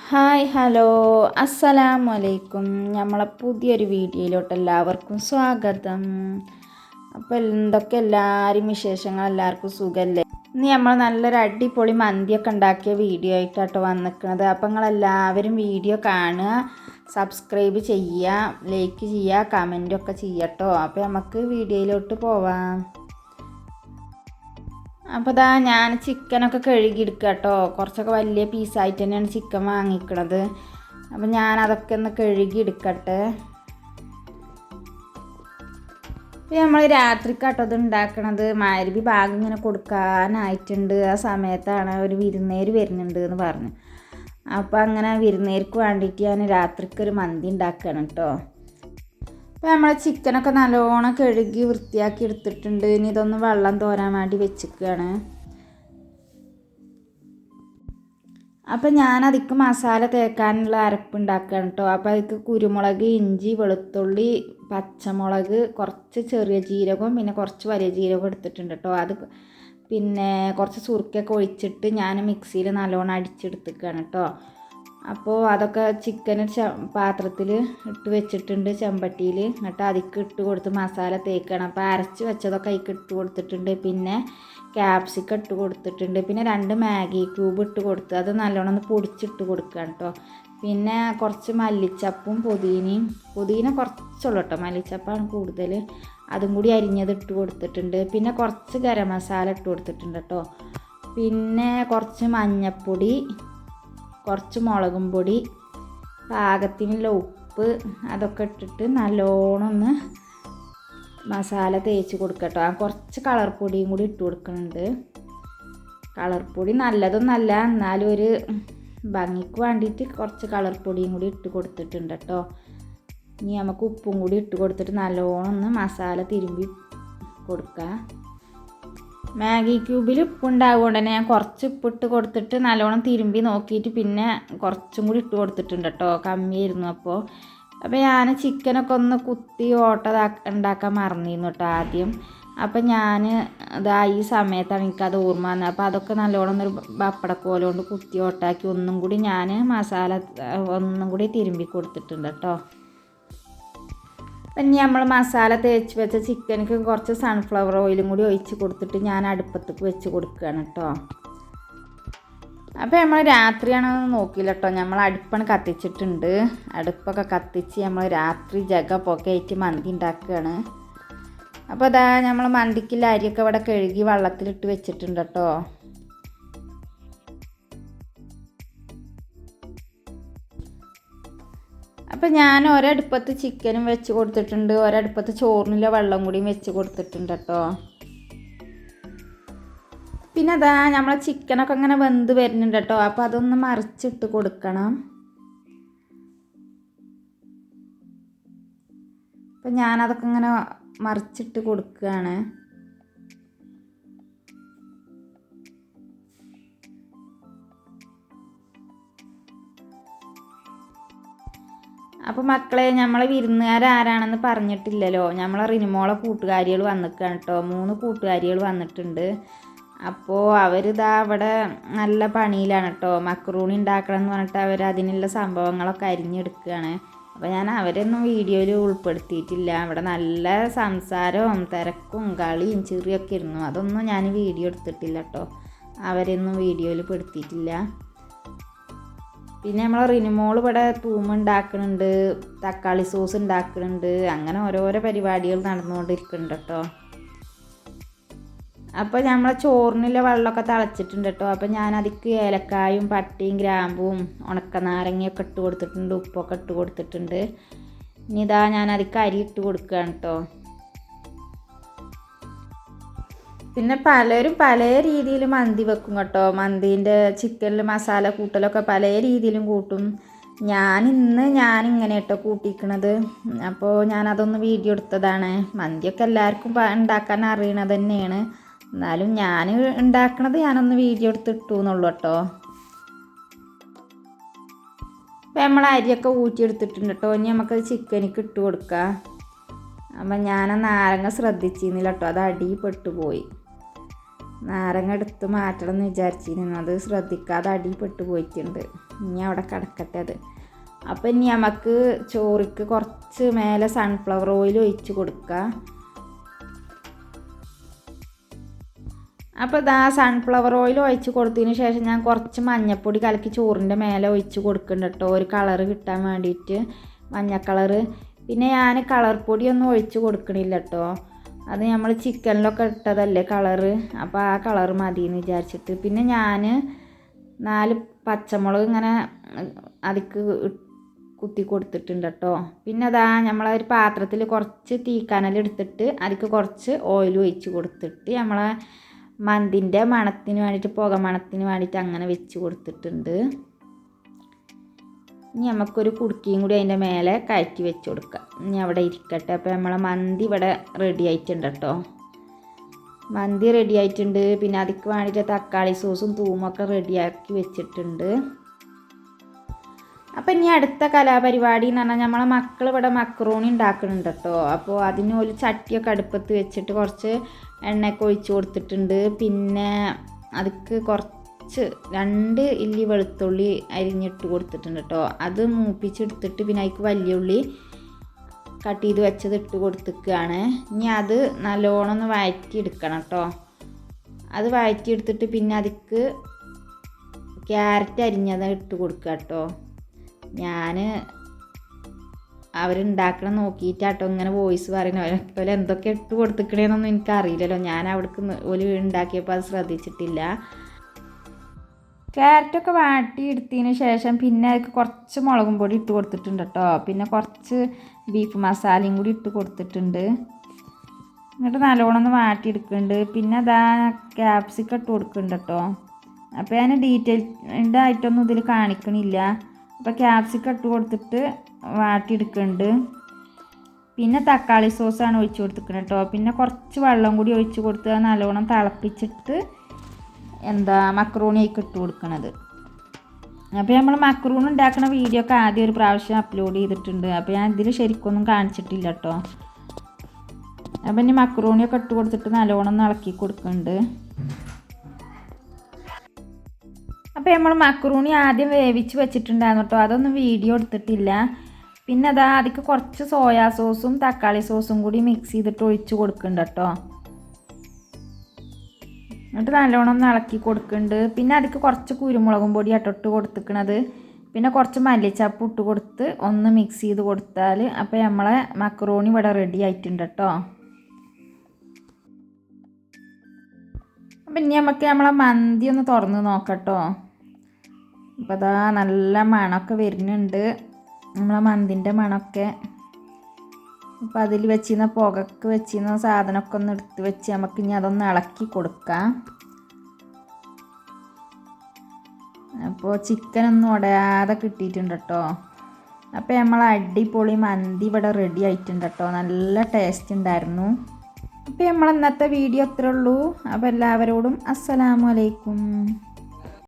Hi hello അസ്സലാമു അലൈക്കും. നമ്മളെ പുതിയൊരു വീഡിയോയിലോട്ട് എല്ലാവർക്കും സ്വാഗതം. അപ്പോൾ എന്തൊക്കെ എല്ലാവരും വിശേഷങ്ങൾ, എല്ലാവർക്കും സുഖമല്ലേ? ഇന്ന് നമ്മൾ നല്ലൊരു അടിപൊളി മന്തിയൊക്കെ ഉണ്ടാക്കിയ വീഡിയോ ആയിട്ടാട്ടോ വന്നിരിക്കുന്നത്. അപ്പോൾ നിങ്ങളെല്ലാവരും വീഡിയോ കാണുക, സബ്സ്ക്രൈബ് ചെയ്യുക, ലൈക്ക് ചെയ്യുക, കമൻറ്റൊക്കെ ചെയ്യട്ടോ. അപ്പോൾ നമുക്ക് വീഡിയോയിലോട്ട് പോവാം. അപ്പോൾ ഇതാ ഞാൻ ചിക്കനൊക്കെ കഴുകിയെടുക്കുക കേട്ടോ. കുറച്ചൊക്കെ വലിയ പീസായിട്ട് തന്നെയാണ് ചിക്കൻ വാങ്ങിക്കണത്. അപ്പോൾ ഞാനതൊക്കെ ഒന്ന് കഴുകിയെടുക്കട്ടെ. ഇപ്പോൾ നമ്മൾ രാത്രിക്കാട്ടോ ഇത് ഉണ്ടാക്കണത്. മഗ്‌രിബ് ഭാഗം ഇങ്ങനെ കൊടുക്കാനായിട്ടുണ്ട്. ആ സമയത്താണ് ഒരു വിരുന്നേര് വരുന്നുണ്ട് എന്ന് പറഞ്ഞു. അപ്പോൾ അങ്ങനെ വിരുന്നേർക്ക് വേണ്ടിയിട്ട് ഞാൻ രാത്രിക്കൊരു മന്തി ഉണ്ടാക്കുകയാണ് കേട്ടോ. അപ്പോൾ നമ്മൾ ചിക്കനൊക്കെ നല്ലോണം കഴുകി വൃത്തിയാക്കി എടുത്തിട്ടുണ്ട്. ഇനി ഇതൊന്ന് വെള്ളം തോരാൻ വേണ്ടി വെച്ചിരിക്കുകയാണ്. അപ്പോൾ ഞാനതിക്ക് മസാല തേക്കാനുള്ള അരപ്പുണ്ടാക്കുകയാണ് കേട്ടോ. അപ്പോൾ അതിക്ക് കുരുമുളക്, ഇഞ്ചി, വെളുത്തുള്ളി, പച്ചമുളക്, കുറച്ച് ചെറിയ ജീരകവും പിന്നെ കുറച്ച് വലിയ ജീരകവും എടുത്തിട്ടുണ്ട് കേട്ടോ. അത് പിന്നെ കുറച്ച് സുർക്കയൊക്കെ ഒഴിച്ചിട്ട് ഞാൻ മിക്സിയിൽ നല്ലോണം അടിച്ചെടുത്തിക്കുകയാണ് കേട്ടോ. അപ്പോൾ അതൊക്കെ ചിക്കൻ പാത്രത്തിൽ ഇട്ട് വെച്ചിട്ടുണ്ട്, ചെമ്പട്ടിയിൽ. എന്നിട്ട് അതിക്ക് ഇട്ട് കൊടുത്ത് മസാല തേക്കണം. അപ്പോൾ അരച്ച് വെച്ചതൊക്കെ അതിക്ക് ഇട്ട് കൊടുത്തിട്ടുണ്ട്. പിന്നെ ക്യാപ്സിക്കം ഇട്ട് കൊടുത്തിട്ടുണ്ട്. പിന്നെ 2 മാഗി ക്യൂബ് ഇട്ട് കൊടുത്ത് അത് നല്ലോണം ഒന്ന് പൊടിച്ചിട്ട് കൊടുക്കുകയാണ് കേട്ടോ. പിന്നെ കുറച്ച് മല്ലിച്ചപ്പും പുതിന കുറച്ചുള്ളൂ കേട്ടോ, മല്ലിച്ചപ്പാണ് കൂടുതൽ. അതും കൂടി അരിഞ്ഞത് ഇട്ട് കൊടുത്തിട്ടുണ്ട്. പിന്നെ കുറച്ച് ഗരം മസാല ഇട്ട് കൊടുത്തിട്ടുണ്ട് കേട്ടോ. പിന്നെ കുറച്ച് മഞ്ഞൾപ്പൊടി, കുറച്ച് മുളകും പൊടി, പാകത്തിനുള്ള ഉപ്പ്, അതൊക്കെ ഇട്ടിട്ട് നല്ലോണം ഒന്ന് മസാല തേച്ച് കൊടുക്കട്ടോ. കുറച്ച് കളർ പൊടിയും കൂടി ഇട്ട് കൊടുക്കുന്നുണ്ട്. കളർ പൊടി നല്ലതൊന്നല്ല, എന്നാലും ഒരു ഭംഗിക്ക് വേണ്ടിയിട്ട് കുറച്ച് കളർ പൊടിയും കൂടി ഇട്ട് കൊടുത്തിട്ടുണ്ട് കേട്ടോ. ഇനി നമുക്ക് ഉപ്പും കൂടി ഇട്ട് കൊടുത്തിട്ട് നല്ലോണം ഒന്ന് മസാല തിരുമ്പി കൊടുക്കുക. മാഗി ക്യൂബിൽ ഉപ്പുണ്ടാകുകൊണ്ട് തന്നെ ഞാൻ കുറച്ച് ഉപ്പിട്ട് കൊടുത്തിട്ട് നല്ലോണം തിരുമ്പി നോക്കിയിട്ട് പിന്നെ കുറച്ചും കൂടി ഇട്ട് കൊടുത്തിട്ടുണ്ട് കേട്ടോ. കമ്മിയായിരുന്നു. അപ്പോൾ ഞാൻ ചിക്കനൊക്കെ ഒന്ന് കുത്തി ഉണ്ടാക്കാൻ മറന്നിരുന്നു കേട്ടോ ആദ്യം. അപ്പം ഞാൻ ഇതാ ഈ സമയത്താണ് എനിക്കത് ഓർമ്മ വന്നത്. അപ്പോൾ അതൊക്കെ നല്ലോണം ഒരു പപ്പടക്കോല കൊണ്ട് കുത്തി ഓട്ടാക്കി ഒന്നും കൂടി ഞാൻ മസാല ഒന്നും കൂടി തിരുമ്പി കൊടുത്തിട്ടുണ്ട് കേട്ടോ. ഇനി നമ്മൾ മസാല തേച്ച് വെച്ച ചിക്കനക്ക് കുറച്ച് സൺഫ്ലവർ ഓയിലും കൂടി ഒഴിച്ച് കൊടുത്തിട്ട് ഞാൻ അടുപ്പത്തേക്ക് വെച്ച് കൊടുക്കുകയാണ് കേട്ടോ. അപ്പോൾ നമ്മൾ രാത്രിയാണെന്ന് നോക്കിയില്ല കേട്ടോ. നമ്മൾ അടുപ്പാണ് കത്തിച്ചിട്ടുണ്ട്. അടുപ്പൊക്കെ കത്തിച്ച് നമ്മൾ രാത്രി പുകയായിട്ട് മന്തി ഉണ്ടാക്കുകയാണ്. അപ്പോൾ അതാ നമ്മൾ മന്തിക്കുള്ള അരിയൊക്കെ ഇവിടെ കഴുകി വെള്ളത്തിലിട്ട് വെച്ചിട്ടുണ്ട് കേട്ടോ. അപ്പോൾ ഞാൻ ഒരടുപ്പത്ത് ചിക്കനും വെച്ച് കൊടുത്തിട്ടുണ്ട്, ഒരടുപ്പത്ത് ചോറിനുള്ള വെള്ളം കൂടിയും വെച്ച് കൊടുത്തിട്ടുണ്ട് കേട്ടോ. പിന്നെ അതാ നമ്മളെ ചിക്കനൊക്കെ ഇങ്ങനെ വെന്ത് വരുന്നുണ്ട് കേട്ടോ. അപ്പോൾ അതൊന്ന് മറിച്ചിട്ട് കൊടുക്കണം. അപ്പം ഞാനതൊക്കെ ഇങ്ങനെ മറിച്ചിട്ട് കൊടുക്കുകയാണ്. അപ്പോൾ മക്കളെ, നമ്മളെ വിരുന്നുകാരാരാണെന്ന് പറഞ്ഞിട്ടില്ലല്ലോ. നമ്മളെ റിനിമോളെ കൂട്ടുകാരികൾ വന്നിക്കാണ് കേട്ടോ. 3 കൂട്ടുകാരികൾ വന്നിട്ടുണ്ട്. അപ്പോൾ അവരിതാ അവിടെ നല്ല പണിയിലാണ് കേട്ടോ. മക്രൂണി ഉണ്ടാക്കണം എന്ന് പറഞ്ഞിട്ട് അവർ അതിനുള്ള സംഭവങ്ങളൊക്കെ അരിഞ്ഞെടുക്കുകയാണ്. അപ്പോൾ ഞാൻ അവരൊന്നും വീഡിയോയിൽ ഉൾപ്പെടുത്തിയിട്ടില്ല. അവിടെ നല്ല സംസാരവും തിരക്കും കളിയും ചിറിയൊക്കെ ഇരുന്നു. അതൊന്നും ഞാൻ വീഡിയോ എടുത്തിട്ടില്ല കേട്ടോ. അവരൊന്നും വീഡിയോയിൽ പെടുത്തിയിട്ടില്ല. പിന്നെ നമ്മൾ റിനിമോൾ ഇവിടെ തൂമുണ്ടാക്കുന്നുണ്ട്, തക്കാളി സോസ് ഉണ്ടാക്കുന്നുണ്ട്. അങ്ങനെ ഓരോരോ പരിപാടികൾ നടന്നുകൊണ്ടിരിക്കുന്നുണ്ട് കേട്ടോ. അപ്പോൾ നമ്മൾ ചോറിനുള്ള വെള്ളമൊക്കെ തിളച്ചിട്ടുണ്ട് കേട്ടോ. അപ്പോൾ ഞാനതിക്ക് ഏലക്കായും പട്ടയും ഗ്രാമ്പും ഉണക്കനാരങ്ങയൊക്കെ ഇട്ട് കൊടുത്തിട്ടുണ്ട്, ഉപ്പൊക്കെ ഇട്ട് കൊടുത്തിട്ടുണ്ട്. ഇനി ഇതാ ഞാനതിക്ക് അരി ഇട്ട് കൊടുക്കുകയാണ് കേട്ടോ. പിന്നെ പലരും പല രീതിയിൽ മന്തി വെക്കും കേട്ടോ. മന്തീൻ്റെ ചിക്കനിൽ മസാല കൂട്ടലൊക്കെ പല രീതിയിലും കൂട്ടും. ഞാനിങ്ങനെ കേട്ടോ കൂട്ടിക്കണത്. അപ്പോൾ ഞാനതൊന്ന് വീഡിയോ എടുത്തതാണ്. മന്തിയൊക്കെ എല്ലാവർക്കും ഉണ്ടാക്കാൻ അറിയണത് തന്നെയാണ്. എന്നാലും ഞാൻ ഉണ്ടാക്കണത് ഞാനൊന്ന് വീഡിയോ എടുത്തിട്ടു എന്നുള്ളൂ കേട്ടോ. അപ്പോൾ നമ്മൾ അരിയൊക്കെ ഊറ്റിയെടുത്തിട്ടുണ്ട് കേട്ടോ. ഇനി നമുക്കത് ചിക്കനിക്ക് ഇട്ട് കൊടുക്കാം. അപ്പം ഞാൻ നാരങ്ങ ശ്രദ്ധിച്ചിരുന്നില്ല കേട്ടോ, അത് അടിയിൽ പെട്ടുപോയി. നാരങ്ങ എടുത്ത് മാറ്റണം എന്ന് വിചാരിച്ചിരുന്നു. അത് ശ്രദ്ധിക്കാതെ അടിപ്പെട്ടു പോയിട്ടുണ്ട്. ഇനി അവിടെ കിടക്കട്ടെ അത്. അപ്പം ഇനി നമുക്ക് ചോറിക്ക് കുറച്ച് മേലെ സൺഫ്ലവർ ഓയിൽ ഒഴിച്ച് കൊടുക്കുക. അപ്പോൾ ഇതാ സൺഫ്ലവർ ഓയിൽ ഒഴിച്ച് കൊടുത്തതിന് ശേഷം ഞാൻ കുറച്ച് മഞ്ഞൾപ്പൊടി കലക്കി ചോറിൻ്റെ മേലെ ഒഴിച്ച് കൊടുക്കുന്നുണ്ട് കേട്ടോ, ഒരു കളറ് കിട്ടാൻ വേണ്ടിയിട്ട്, മഞ്ഞ കളറ്. പിന്നെ ഞാൻ കളർ പൊടിയൊന്നും ഒഴിച്ച് കൊടുക്കണില്ല കേട്ടോ, അത് നമ്മൾ ചിക്കനിലൊക്കെ ഇട്ടതല്ലേ കളറ്, അപ്പോൾ ആ കളർ മതിയെന്ന് വിചാരിച്ചിട്ട്. പിന്നെ ഞാൻ 4 പച്ചമുളക് ഇങ്ങനെ അതിക്ക് കുത്തി കൊടുത്തിട്ടുണ്ട് കേട്ടോ. പിന്നെ അതാ നമ്മളൊരു പാത്രത്തിൽ കുറച്ച് തീക്കനലെടുത്തിട്ട് അതിക്ക് കുറച്ച് ഓയിൽ ഒഴിച്ച് കൊടുത്തിട്ട് നമ്മളെ മന്തിൻ്റെ മണത്തിന് വേണ്ടിയിട്ട്, പുക മണത്തിന് വേണ്ടിയിട്ട് അങ്ങനെ വെച്ച് കൊടുത്തിട്ടുണ്ട്. ഇനി നമുക്കൊരു കുടുക്കിയും കൂടി അതിൻ്റെ മേലെ കയറ്റി വെച്ച് കൊടുക്കാം. ഇനി അവിടെ ഇരിക്കട്ടെ. അപ്പോൾ നമ്മളെ മന്തി ഇവിടെ റെഡി ആയിട്ടുണ്ട് കേട്ടോ. മന്തി റെഡി ആയിട്ടുണ്ട്. പിന്നെ അതിക്ക് വേണ്ടിയിട്ട് തക്കാളി സോസും തൂമൊക്കെ റെഡിയാക്കി വെച്ചിട്ടുണ്ട്. അപ്പം ഇനി അടുത്ത കലാപരിപാടി എന്ന് പറഞ്ഞാൽ നമ്മളെ മക്കൾ ഇവിടെ മക്രോണി ഉണ്ടാക്കുന്നുണ്ട് കേട്ടോ. അപ്പോൾ അതിന് ഒരു ചട്ടിയൊക്കെ അടുപ്പത്ത് വെച്ചിട്ട് കുറച്ച് എണ്ണയൊക്കെ ഒഴിച്ച് കൊടുത്തിട്ടുണ്ട്. പിന്നെ അതിക്ക് കുറച്ച് 2 ഇല്ലി വെളുത്തുള്ളി അരിഞ്ഞിട്ട് കൊടുത്തിട്ടുണ്ട് കേട്ടോ. അത് മൂപ്പിച്ചെടുത്തിട്ട് പിന്നെ അതിക്ക് വലിയ ഉള്ളി കട്ട് ചെയ്ത് വെച്ചത് ഇട്ട് കൊടുത്തിക്കുകയാണ്. ഇനി അത് നല്ലോണം ഒന്ന് വഴറ്റി എടുക്കണം കേട്ടോ. അത് വഴറ്റി എടുത്തിട്ട് പിന്നെ അതിക്ക് ക്യാരറ്റ് അരിഞ്ഞത് ഇട്ട് കൊടുക്കുക കേട്ടോ. ഞാൻ അവരുണ്ടാക്കണം നോക്കിയിട്ടാട്ടോ ഇങ്ങനെ വോയിസ് പറയുന്നത്. അതുപോലെ എന്തൊക്കെ ഇട്ട് കൊടുത്തിക്കണേന്നൊന്നും എനിക്കറിയില്ലല്ലോ, ഞാൻ അവിടേക്ക് ഒരു ഉണ്ടാക്കിയപ്പോൾ അത് ശ്രദ്ധിച്ചിട്ടില്ല. ക്യാരറ്റൊക്കെ വാട്ടി എടുത്തതിന് ശേഷം പിന്നെ അതിക്ക് കുറച്ച് മുളകും പൊടി ഇട്ട് കൊടുത്തിട്ടുണ്ട് കേട്ടോ. പിന്നെ കുറച്ച് ബീഫ് മസാലയും കൂടി ഇട്ട് കൊടുത്തിട്ടുണ്ട്. എന്നിട്ട് നല്ലോണം ഒന്ന് വാട്ടിയെടുക്കുന്നുണ്ട്. പിന്നെ അതാ ക്യാപ്സിക്കം ഇട്ട് കൊടുക്കുന്നുണ്ട് കേട്ടോ. അപ്പോൾ ഞാൻ ഡീറ്റെയിൽഡ് ആയിട്ടൊന്നും ഇതിൽ കാണിക്കണില്ല. അപ്പോൾ ക്യാപ്സിക്കം ഇട്ട് കൊടുത്തിട്ട് വാട്ടിയെടുക്കുന്നുണ്ട്. പിന്നെ തക്കാളി സോസാണ് ഒഴിച്ച് കൊടുത്തിരിക്കുന്നത് കേട്ടോ. പിന്നെ കുറച്ച് വെള്ളം കൂടി ഒഴിച്ച് കൊടുത്ത് നല്ലോണം തിളപ്പിച്ചിട്ട് മക്രോണിയൊക്കെ ഇട്ട് കൊടുക്കണത്. അപ്പോൾ നമ്മൾ മക്രോണി ഉണ്ടാക്കുന്ന വീഡിയോ ഒക്കെ ആദ്യം ഒരു പ്രാവശ്യം അപ്ലോഡ് ചെയ്തിട്ടുണ്ട്. അപ്പോൾ ഞാൻ ഇതിൽ ശരിക്കൊന്നും കാണിച്ചിട്ടില്ല കേട്ടോ. അപ്പം ഇനി മക്രോണിയൊക്കെ ഇട്ട് കൊടുത്തിട്ട് നല്ലോണം ഇളക്കി കൊടുക്കുന്നുണ്ട്. അപ്പോൾ നമ്മൾ മക്രോണി ആദ്യം വേവിച്ച് വെച്ചിട്ടുണ്ടായിരുന്നു കേട്ടോ, അതൊന്നും വീഡിയോ എടുത്തിട്ടില്ല. പിന്നെ അതാ അതിക്ക് കുറച്ച് സോയാ സോസും തക്കാളി സോസും കൂടി മിക്സ് ചെയ്തിട്ട് ഒഴിച്ച് കൊടുക്കുന്നുണ്ട് കേട്ടോ. എന്നിട്ട് നല്ലോണം ഇളക്കി കൊടുക്കുന്നുണ്ട്. പിന്നെ അതിക്ക് കുറച്ച് കുരുമുളകും പൊടി ഇട്ട് കൊടുത്തിക്കണത്. പിന്നെ കുറച്ച് മല്ലിച്ചപ്പ് ഇട്ട് കൊടുത്ത് ഒന്ന് മിക്സ് ചെയ്ത് കൊടുത്താൽ അപ്പോൾ നമ്മളെ മക്രോണി ഇവിടെ റെഡി ആയിട്ടുണ്ട് കേട്ടോ. അപ്പം ഇനി നമുക്ക് നമ്മളെ മന്തി ഒന്ന് തുറന്ന് നോക്കട്ടോ. അപ്പോൾ അതാ നല്ല മണമൊക്കെ വരുന്നുണ്ട്, നമ്മളെ മന്തിൻ്റെ മണമൊക്കെ. അപ്പോൾ അതിൽ വെച്ചിരുന്ന പുകക്ക് വെച്ചിരുന്ന സാധനമൊക്കെ ഒന്ന് എടുത്ത് വെച്ച് നമുക്ക് ഇനി അതൊന്ന് ഇളക്കി കൊടുക്കാം. അപ്പോൾ ചിക്കനൊന്നും ഉടയാതെ കിട്ടിയിട്ടുണ്ട് കേട്ടോ. അപ്പോൾ നമ്മൾ അടിപൊളി മന്തി ഇവിടെ റെഡി ആയിട്ടുണ്ട് കേട്ടോ. നല്ല ടേസ്റ്റ് ഉണ്ടായിരുന്നു. അപ്പോൾ നമ്മൾ ഇന്നത്തെ വീഡിയോ അത്രേ ഉള്ളൂ. അപ്പോൾ എല്ലാവരോടും അസ്സലാമു അലൈക്കും.